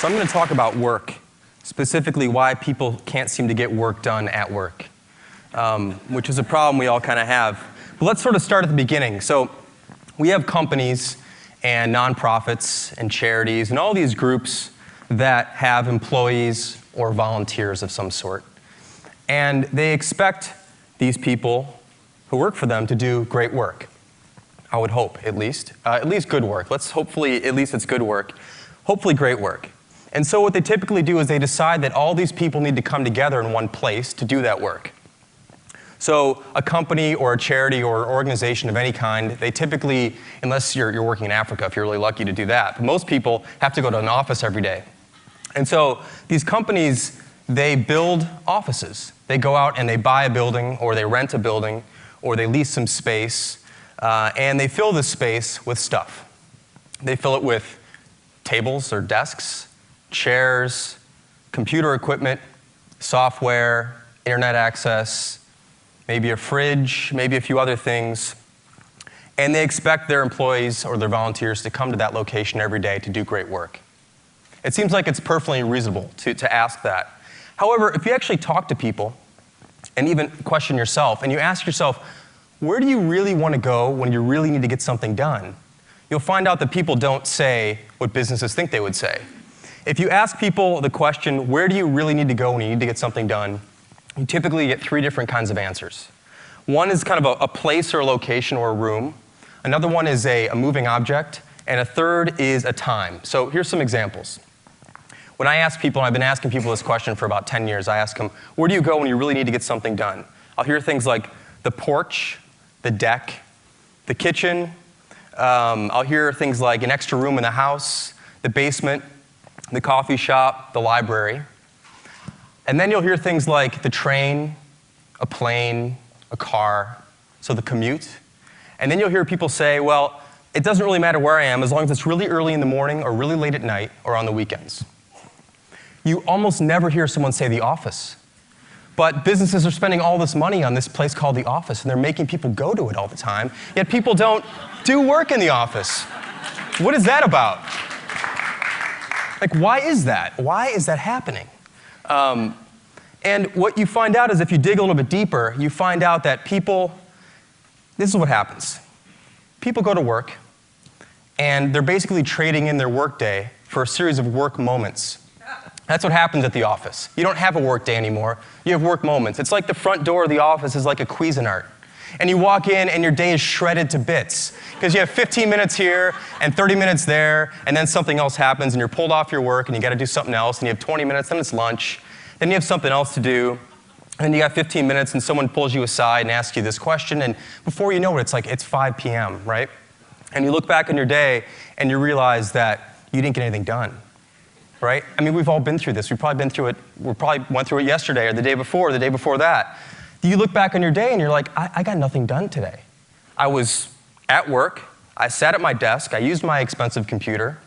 So I'm going to talk about work, specifically why people can't seem to get work done at work, which is a problem we all kind of have. But let's sort of start at the beginning. So we have companies and nonprofits and charities and all these groups that have employees or volunteers of some sort. And they expect these people who work for them to do great work. I would hope, at least good work. Let's hopefully, at least it's good work. Hopefully great work. And so what they typically do is they decide that all these people need to come together in one place to do that work. So a company or a charity or an organization of any kind, they typically, unless you're working in Africa, if you're really lucky to do that, but most people have to go to an office every day. And so these companies, they build offices. They go out and they buy a building, or they rent a building, or they lease some space, and they fill this space with stuff. They fill it with tables or desks, chairs, computer equipment, software, internet access, maybe a fridge, maybe a few other things. And they expect their employees or their volunteers to come to that location every day to do great work. It seems like it's perfectly reasonable to ask that. However, if you actually talk to people and even question yourself, and you ask yourself, where do you really want to go when you really need to get something done? You'll find out that people don't say what businesses think they would say. If you ask people the question, where do you really need to go when you need to get something done, you typically get three different kinds of answers. One is kind of a place or a location or a room. Another one is a moving object. And a third is a time. So here's some examples. When I ask people, and I've been asking people this question for about 10 years, I ask them, where do you go when you really need to get something done? I'll hear things like the porch, the deck, the kitchen. I'll hear things like an extra room in the house, the basement, the coffee shop, the library. And then you'll hear things like the train, a plane, a car, so the commute. And then you'll hear people say, well, it doesn't really matter where I am as long as it's really early in the morning or really late at night or on the weekends. You almost never hear someone say the office. But businesses are spending all this money on this place called the office, and they're making people go to it all the time, yet people don't do work in the office. What is that about? Like, why is that? Why is that happening? And what you find out is if you dig a little bit deeper, you find out that people, this is what happens. People go to work, and they're basically trading in their workday for a series of work moments. That's what happens at the office. You don't have a work day anymore. You have work moments. It's like the front door of the office is like a Cuisinart. And you walk in, and your day is shredded to bits. Because you have 15 minutes here, and 30 minutes there, and then something else happens, and you're pulled off your work, and you got to do something else, and you have 20 minutes, then it's lunch. Then you have something else to do, and then you got 15 minutes, and someone pulls you aside and asks you this question, and before you know it, it's 5 p.m., right? And you look back on your day, and you realize that you didn't get anything done, right? I mean, we've all been through this. We probably went through it yesterday, or the day before that. You look back on your day, and you're like, I got nothing done today. I was at work. I sat at my desk. I used my expensive computer.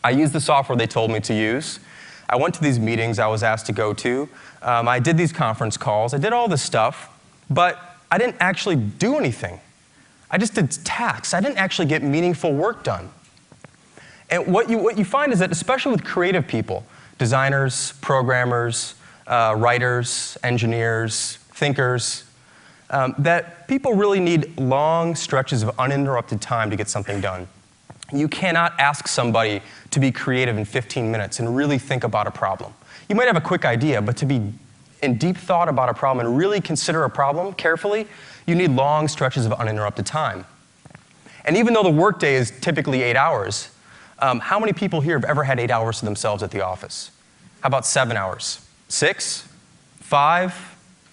I used the software they told me to use. I went to these meetings I was asked to go to. I did these conference calls. I did all this stuff, but I didn't actually do anything. I just did tasks. I didn't actually get meaningful work done. And what you find is that, especially with creative people, designers, programmers, writers, engineers, thinkers, that people really need long stretches of uninterrupted time to get something done. You cannot ask somebody to be creative in 15 minutes and really think about a problem. You might have a quick idea, but to be in deep thought about a problem and really consider a problem carefully, you need long stretches of uninterrupted time. And even though the workday is typically 8 hours, how many people here have ever had 8 hours to themselves at the office? How about 7 hours? 6? 5?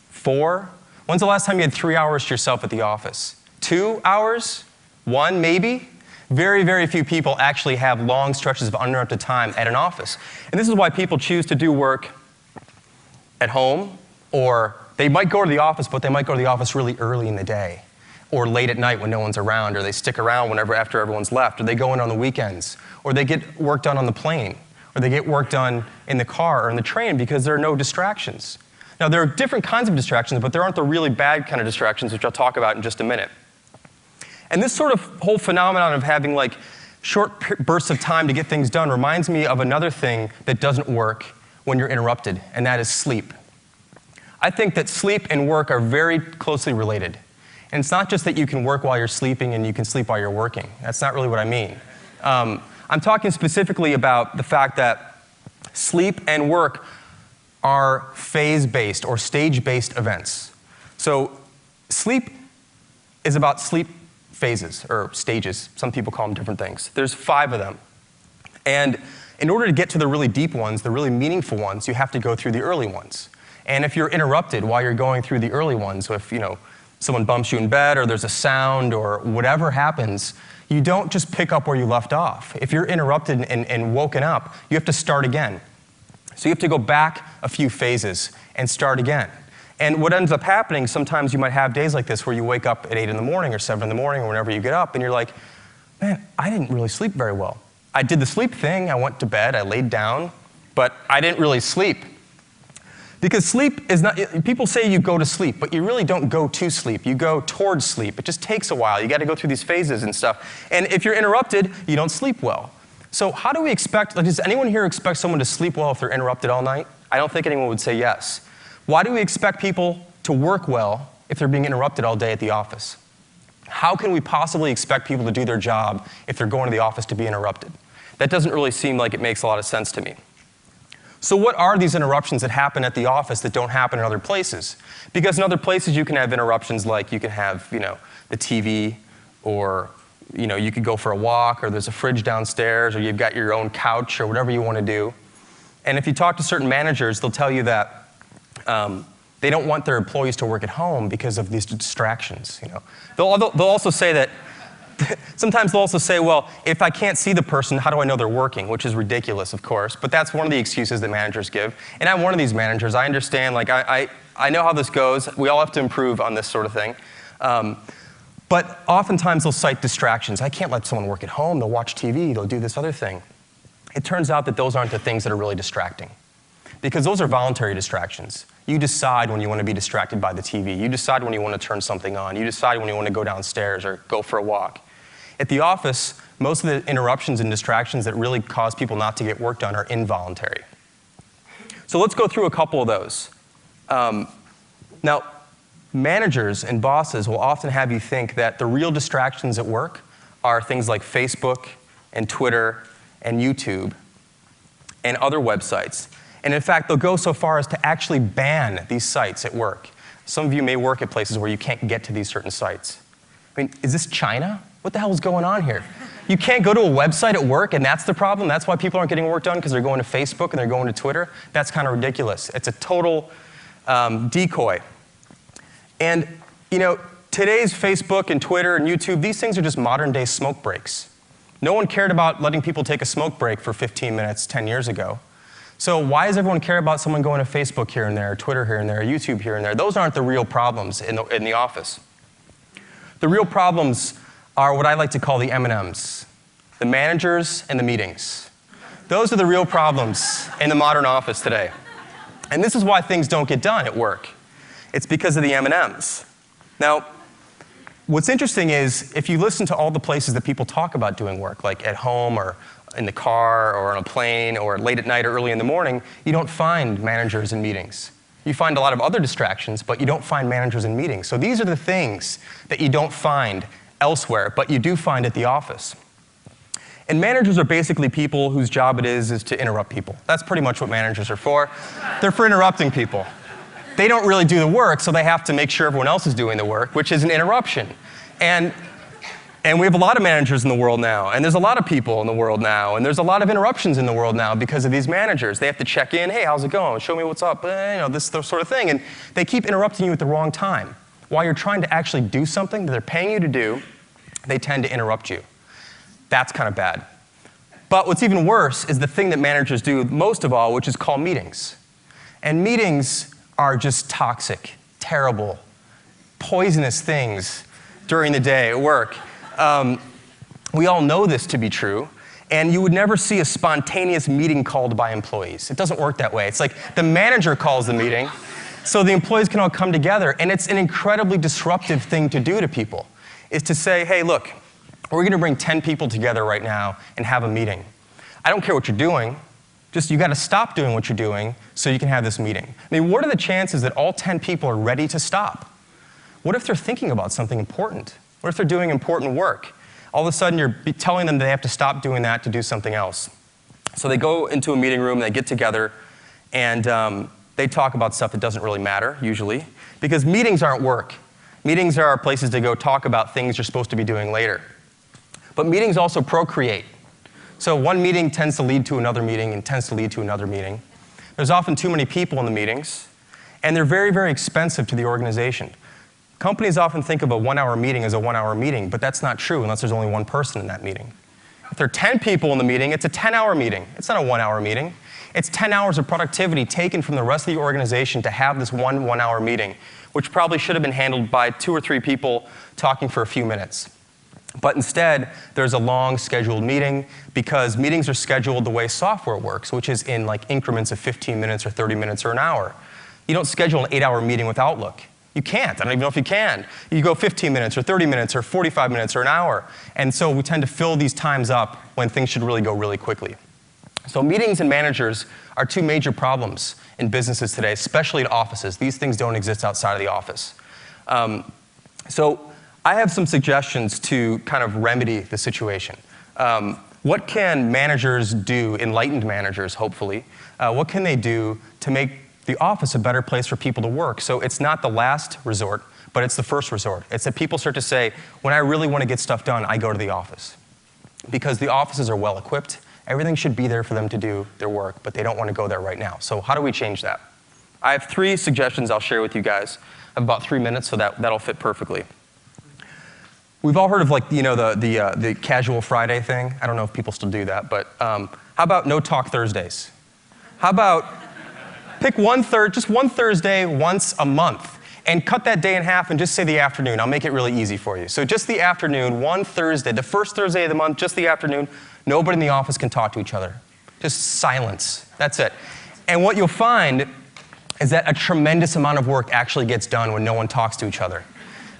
4? When's the last time you had 3 hours to yourself at the office? 2 hours? 1 maybe? Very, very few people actually have long stretches of uninterrupted time at an office. And this is why people choose to do work at home, or they might go to the office, but they might go to the office really early in the day, or late at night when no one's around, or they stick around after everyone's left, or they go in on the weekends, or they get work done on the plane, or they get work done in the car or in the train because there are no distractions. Now, there are different kinds of distractions, but there aren't the really bad kind of distractions, which I'll talk about in just a minute. And this sort of whole phenomenon of having short bursts of time to get things done reminds me of another thing that doesn't work when you're interrupted, and that is sleep. I think that sleep and work are very closely related. And it's not just that you can work while you're sleeping and you can sleep while you're working. That's not really what I mean. I'm talking specifically about the fact that sleep and work are phase-based or stage-based events. So sleep is about sleep phases or stages. Some people call them different things. There's 5 of them. And in order to get to the really deep ones, the really meaningful ones, you have to go through the early ones. And if you're interrupted while you're going through the early ones, so if someone bumps you in bed or there's a sound or whatever happens, you don't just pick up where you left off. If you're interrupted and woken up, you have to start again. So you have to go back a few phases and start again. And what ends up happening, sometimes you might have days like this where you wake up at 8 in the morning or 7 in the morning or whenever you get up and you're like, man, I didn't really sleep very well. I did the sleep thing, I went to bed, I laid down, but I didn't really sleep. Because sleep is not, people say you go to sleep, but you really don't go to sleep. You go towards sleep. It just takes a while. You got to go through these phases and stuff. And if you're interrupted, you don't sleep well. So how do we expect, does anyone here expect someone to sleep well if they're interrupted all night? I don't think anyone would say yes. Why do we expect people to work well if they're being interrupted all day at the office? How can we possibly expect people to do their job if they're going to the office to be interrupted? That doesn't really seem like it makes a lot of sense to me. So what are these interruptions that happen at the office that don't happen in other places? Because in other places you can have interruptions like you can have, the TV, or you could go for a walk, or there's a fridge downstairs, or you've got your own couch, or whatever you want to do. And if you talk to certain managers, they'll tell you that they don't want their employees to work at home because of these distractions. They'll also say that sometimes they'll also say, well, if I can't see the person, how do I know they're working? Which is ridiculous, of course, but that's one of the excuses that managers give. And I'm one of these managers. I understand, I know how this goes. We all have to improve on this sort of thing. But oftentimes they'll cite distractions. I can't let someone work at home. They'll watch TV. They'll do this other thing. It turns out that those aren't the things that are really distracting, because those are voluntary distractions. You decide when you want to be distracted by the TV. You decide when you want to turn something on. You decide when you want to go downstairs or go for a walk. At the office, most of the interruptions and distractions that really cause people not to get work done are involuntary. So let's go through a couple of those. Now, managers and bosses will often have you think that the real distractions at work are things like Facebook and Twitter and YouTube and other websites. And in fact, they'll go so far as to actually ban these sites at work. Some of you may work at places where you can't get to these certain sites. I mean, is this China? What the hell is going on here? You can't go to a website at work and that's the problem? That's why people aren't getting work done, because they're going to Facebook and they're going to Twitter? That's kind of ridiculous. It's a total decoy. And today's Facebook and Twitter and YouTube, these things are just modern day smoke breaks. No one cared about letting people take a smoke break for 15 minutes 10 years ago. So why does everyone care about someone going to Facebook here and there, or Twitter here and there, or YouTube here and there? Those aren't the real problems in the office. The real problems are what I like to call the M&Ms, the managers and the meetings. Those are the real problems in the modern office today. And this is why things don't get done at work. It's because of the M&Ms. Now, what's interesting is if you listen to all the places that people talk about doing work, like at home or in the car or on a plane or late at night or early in the morning, you don't find managers in meetings. You find a lot of other distractions, but you don't find managers in meetings. So these are the things that you don't find elsewhere, but you do find at the office. And managers are basically people whose job it is to interrupt people. That's pretty much what managers are for. They're for interrupting people. They don't really do the work, so they have to make sure everyone else is doing the work, which is an interruption. And we have a lot of managers in the world now, and there's a lot of people in the world now, and there's a lot of interruptions in the world now because of these managers. They have to check in, hey, how's it going? Show me what's up, this sort of thing. And they keep interrupting you at the wrong time. While you're trying to actually do something that they're paying you to do, they tend to interrupt you. That's kind of bad. But what's even worse is the thing that managers do most of all, which is call meetings. And meetings are just toxic, terrible, poisonous things during the day at work. We all know this to be true, and you would never see a spontaneous meeting called by employees. It doesn't work that way. It's like the manager calls the meeting, so the employees can all come together, and it's an incredibly disruptive thing to do to people, is to say, hey, look, we're going to bring 10 people together right now and have a meeting. I don't care what you're doing. Just you got to stop doing what you're doing so you can have this meeting. I mean, what are the chances that all 10 people are ready to stop? What if they're thinking about something important? What if they're doing important work? All of a sudden, you're telling them they have to stop doing that to do something else. So they go into a meeting room, they get together, and they talk about stuff that doesn't really matter, usually, because meetings aren't work. Meetings are places to go talk about things you're supposed to be doing later. But meetings also procreate. So one meeting tends to lead to another meeting and tends to lead to another meeting. There's often too many people in the meetings, and they're very, very expensive to the organization. Companies often think of a 1-hour meeting as a 1-hour meeting, but that's not true unless there's only one person in that meeting. If there are 10 people in the meeting, it's a 10-hour meeting. It's not a 1-hour meeting. It's 10 hours of productivity taken from the rest of the organization to have this one-hour meeting, which probably should have been handled by 2 or 3 people talking for a few minutes. But instead, there's a long scheduled meeting because meetings are scheduled the way software works, which is in like increments of 15 minutes or 30 minutes or an hour. You don't schedule an 8-hour meeting with Outlook. You can't. I don't even know if you can. You go 15 minutes or 30 minutes or 45 minutes or an hour. And so we tend to fill these times up when things should really go really quickly. So meetings and managers are 2 major problems in businesses today, especially in offices. These things don't exist outside of the office. So I have some suggestions to kind of remedy the situation. What can managers do, enlightened managers, hopefully, what can they do to make the office a better place for people to work? So it's not the last resort, but it's the first resort. It's that people start to say, when I really want to get stuff done, I go to the office. Because the offices are well equipped. Everything should be there for them to do their work, but they don't want to go there right now. So how do we change that? I have 3 suggestions I'll share with you guys. I have about 3 minutes, so that'll fit perfectly. We've all heard of the casual Friday thing. I don't know if people still do that, but how about no talk Thursdays? How about pick just one Thursday once a month and cut that day in half and just say the afternoon. I'll make it really easy for you. So just the afternoon, one Thursday, the first Thursday of the month, just the afternoon, nobody in the office can talk to each other. Just silence. That's it. And what you'll find is that a tremendous amount of work actually gets done when no one talks to each other.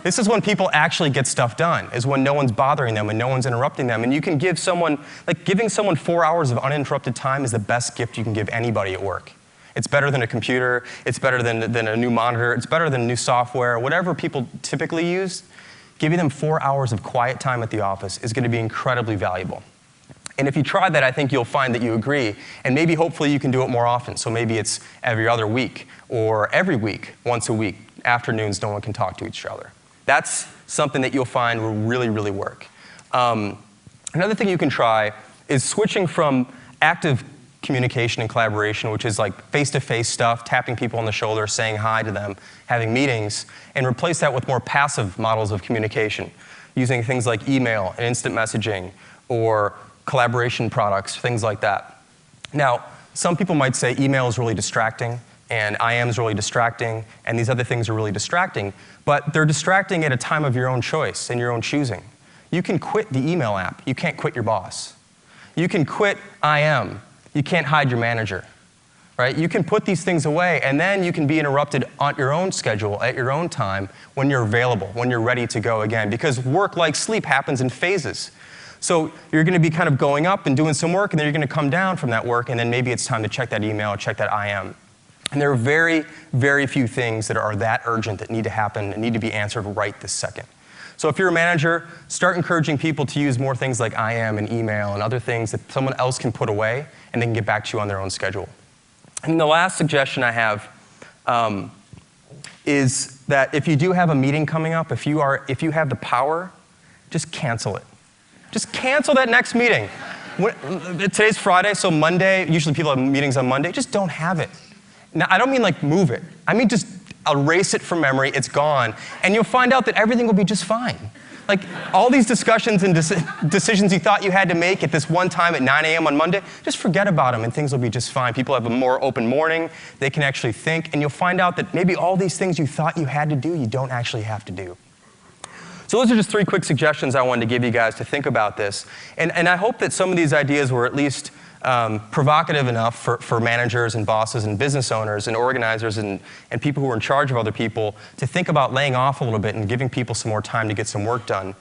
This is when people actually get stuff done, is when no one's bothering them and no one's interrupting them. And you can give someone, giving someone 4 hours of uninterrupted time is the best gift you can give anybody at work. It's better than a computer, it's better than a new monitor, it's better than new software, whatever people typically use. Giving them 4 hours of quiet time at the office is going to be incredibly valuable. And if you try that, I think you'll find that you agree, and maybe hopefully you can do it more often. So maybe it's every other week, or every week, once a week, afternoons no one can talk to each other. That's something that you'll find will really, really work. Another thing you can try is switching from active communication and collaboration, which is like face-to-face stuff, tapping people on the shoulder, saying hi to them, having meetings, and replace that with more passive models of communication, using things like email and instant messaging, or collaboration products, things like that. Now, some people might say email is really distracting, and IM is really distracting, and these other things are really distracting, but they're distracting at a time of your own choice and your own choosing. You can quit the email app. You can't quit your boss. You can quit IM. You can't hide your manager, right? You can put these things away, and then you can be interrupted on your own schedule, at your own time, when you're available, when you're ready to go again, because work, like sleep, happens in phases. So you're going to be kind of going up and doing some work, and then you're going to come down from that work, and then maybe it's time to check that email, check that IM. And there are very, very few things that are that urgent that need to happen and need to be answered right this second. So if you're a manager, start encouraging people to use more things like IM and email and other things that someone else can put away and they can get back to you on their own schedule. And the last suggestion I have is that if you do have a meeting coming up, if you have the power, just cancel it. Just cancel that next meeting. Today's Friday, so Monday, usually people have meetings on Monday, just don't have it. Now, I don't mean like move it. I mean just erase it from memory, it's gone, and you'll find out that everything will be just fine. Like all these discussions and decisions you thought you had to make at this one time at 9 a.m. on Monday, just forget about them and things will be just fine. People have a more open morning, they can actually think, and you'll find out that maybe all these things you thought you had to do, you don't actually have to do. So those are just 3 quick suggestions I wanted to give you guys to think about this. And I hope that some of these ideas were at least provocative enough for managers and bosses and business owners and organizers and people who are in charge of other people to think about laying off a little bit and giving people some more time to get some work done.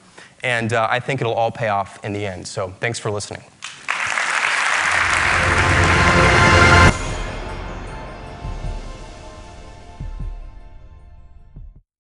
And I think it'll all pay off in the end. So thanks for listening.